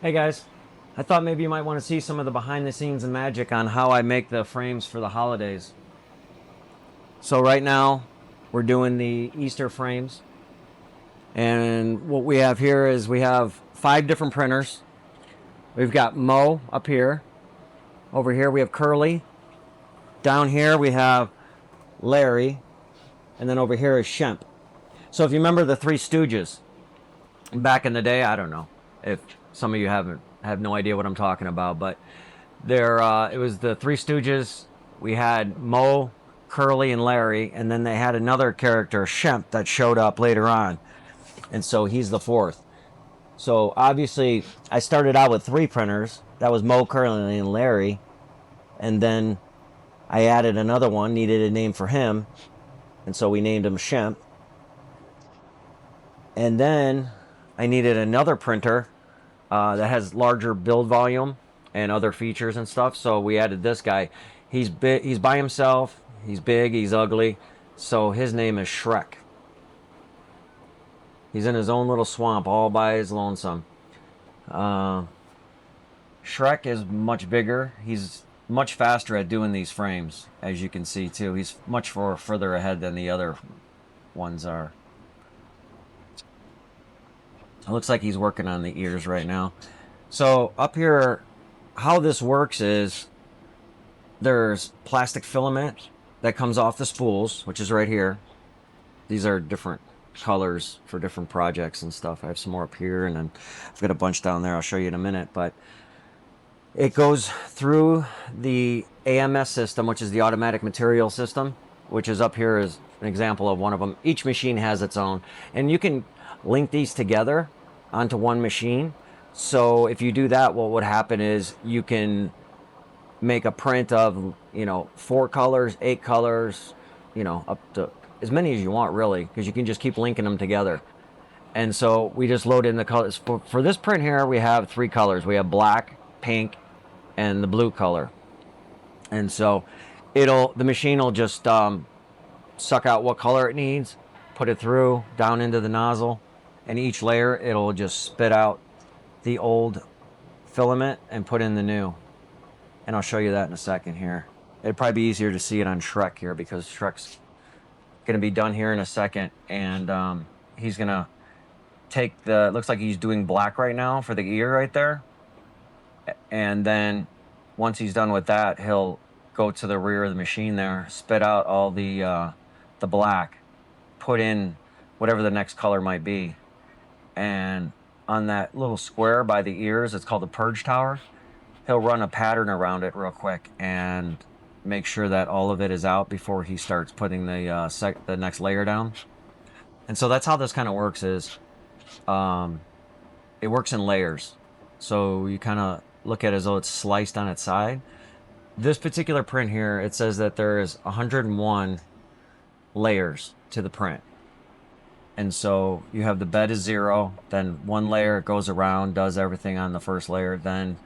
Hey guys, I thought maybe you might want to see some of the behind the scenes and magic on how I make the frames for the holidays. So right now we're doing the Easter frames, and what we have here is we have 5 different printers. We've got Mo up here. Over here we have Curly. Down here we have Larry, and then over here is Shemp. So if you remember the Three Stooges back in the day, I don't know if some of you have no idea what I'm talking about, but it was the Three Stooges. We had Mo, Curly, and Larry, and then they had another character, Shemp, that showed up later on, and so he's the 4th. So obviously I started out with 3 printers. That was Mo, Curly, and Larry, and then I added another one, needed a name for him, and so we named him Shemp. And then I needed another printer that has larger build volume and other features and stuff, so we added this guy. He's big, he's by himself, he's big, he's ugly, so his name is Shrek. He's in his own little swamp all by his lonesome. Shrek is much bigger. He's much faster at doing these frames, as you can see too. He's much further ahead than the other ones are. It looks like he's working on the ears right now. So up here, how this works is there's plastic filament that comes off the spools, which is right here. These are different colors for different projects and stuff. I have some more up here, and then I've got a bunch down there. I'll show you in a minute. But it goes through the AMS system, which is the automatic material system, which is up here as an example of one of them. Each machine has its own, and you can link these together onto one machine. So if you do that, what would happen is you can make a print of, 4 colors, 8 colors, up to as many as you want, really, because you can just keep linking them together. And so we just load in the colors. For this print here, we have 3 colors. We have black, pink, and the blue color. And so the machine will just suck out what color it needs, put it through down into the nozzle, and each layer it'll just spit out the old filament and put in the new. And I'll show you that in a second here. It'd probably be easier to see it on Shrek here, because Shrek's gonna be done here in a second, and he's gonna take it looks like he's doing black right now for the ear right there, and then once he's done with that, he'll go to the rear of the machine there, spit out all the black, put in whatever the next color might be, and on that little square by the ears, it's called the purge tower, he'll run a pattern around it real quick and make sure that all of it is out before he starts putting the next layer down. And so that's how this kind of works is it works in layers. So you kind of look at it as though it's sliced on its side. This particular print here, it says that there is 101 layers to the print. And so you have the bed is 0, then one layer, it goes around, does everything on the first layer, then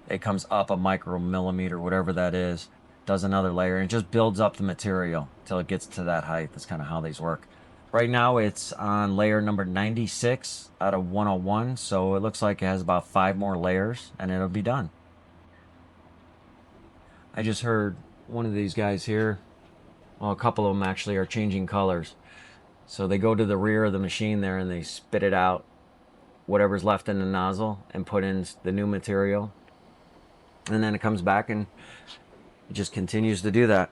it comes up a micromillimeter, whatever that is, does another layer, and it just builds up the material until it gets to that height. That's kind of how these work. Right now it's on layer number 96 out of 101, so it looks like it has about 5 more layers and it'll be done. I just heard one of these guys here, well, a couple of them actually, are changing colors. So they go to the rear of the machine there and they spit it out, whatever's left in the nozzle, and put in the new material. And then it comes back and it just continues to do that.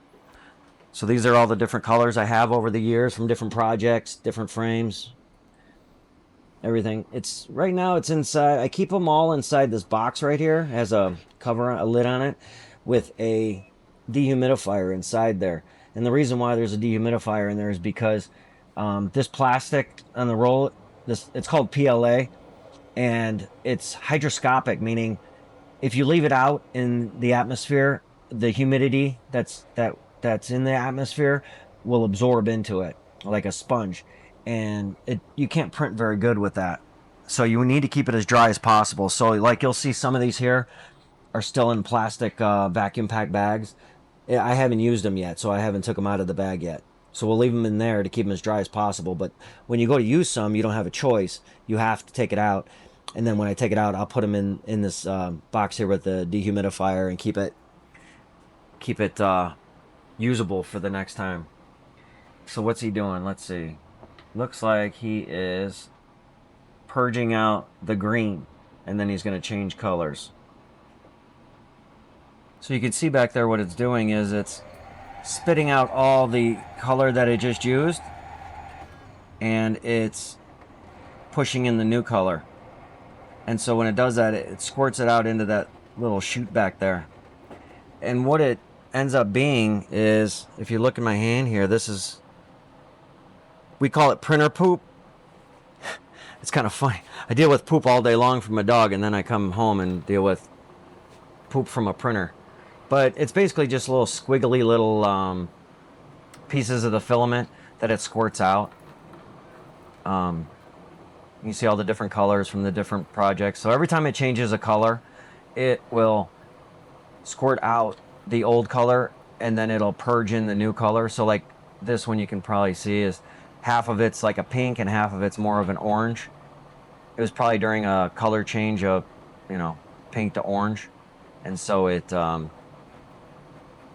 So these are all the different colors I have over the years from different projects, different frames, everything. It's right now it's inside. I keep them all inside this box right here. It has a cover, a lid on it with a dehumidifier inside there. And the reason why there's a dehumidifier in there is because this plastic on the roll, it's called PLA, and it's hygroscopic, meaning if you leave it out in the atmosphere, the humidity that's in the atmosphere will absorb into it like a sponge, and you can't print very good with that. So you need to keep it as dry as possible. So like you'll see some of these here are still in plastic vacuum pack bags. I haven't used them yet, so I haven't took them out of the bag yet. So we'll leave them in there to keep them as dry as possible. But when you go to use some, you don't have a choice. You have to take it out. And then when I take it out, I'll put them in this box here with the dehumidifier and keep it usable for the next time. So what's he doing? Let's see. Looks like he is purging out the green, and then he's going to change colors. So you can see back there what it's doing is it's spitting out all the color that it just used, and it's pushing in the new color. And so when it does that, it squirts it out into that little chute back there. And what it ends up being is, if you look at my hand here, this is, we call it printer poop. It's kind of funny. I deal with poop all day long from a dog, and then I come home and deal with poop from a printer. But it's basically just little squiggly little pieces of the filament that it squirts out. You see all the different colors from the different projects. So every time it changes a color, it will squirt out the old color, and then it'll purge in the new color. So like this one, you can probably see is half of it's like a pink and half of it's more of an orange. It was probably during a color change of, pink to orange. And so it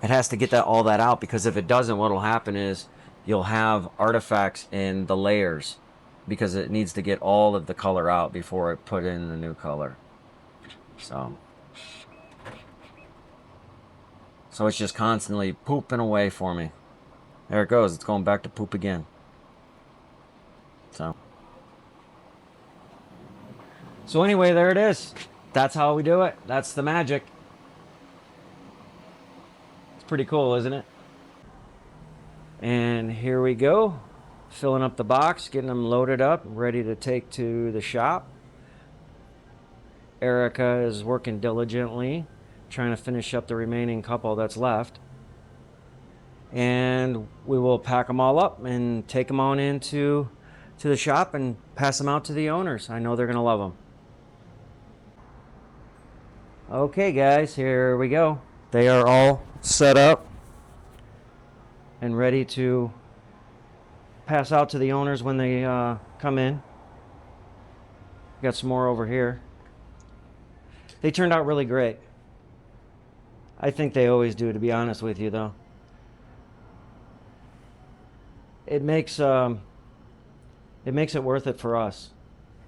has to get all that out, because if it doesn't, what will happen is you'll have artifacts in the layers, because it needs to get all of the color out before it put in the new color. So it's just constantly pooping away for me. There it goes. It's going back to poop again. So anyway, there it is. That's how we do it. That's the magic. It's pretty cool, isn't it? And here we go. Filling up the box, getting them loaded up, ready to take to the shop. Erica is working diligently, trying to finish up the remaining couple that's left. And we will pack them all up and take them on into the shop and pass them out to the owners. I know they're going to love them. Okay, guys, here we go. They are all set up and ready to pass out to the owners when they come in. Got some more over here. They turned out really great. I think they always do, to be honest with you, though. It makes it worth it for us.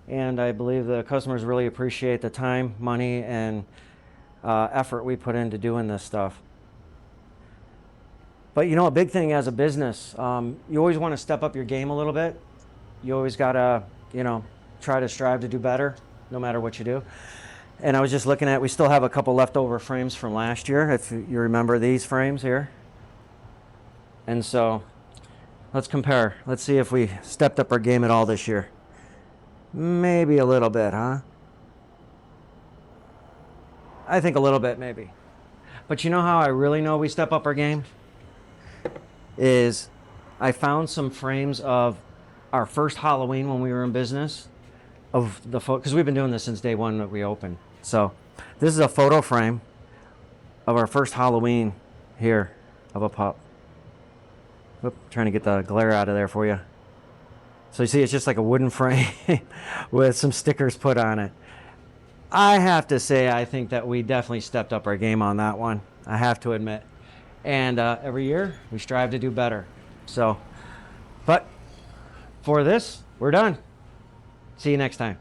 And I believe the customers really appreciate the time, money, and effort we put into doing this stuff. But a big thing as a business, you always want to step up your game a little bit. You always got to, try to strive to do better, no matter what you do. And I was just looking at, we still have a couple leftover frames from last year, if you remember these frames here. And so let's compare. Let's see if we stepped up our game at all this year. Maybe a little bit, huh? I think a little bit maybe. But you know how I really know we step up our game? Is I found some frames of our first Halloween when we were in business of the photo, because we've been doing this since day one that we opened. So this is a photo frame of our first Halloween here of a pup. Oop, trying to get the glare out of there for you. So you see it's just like a wooden frame with some stickers put on it. I have to say I think that we definitely stepped up our game on that one. I have to admit. And every year we strive to do better. So, but for this, we're done. See you next time.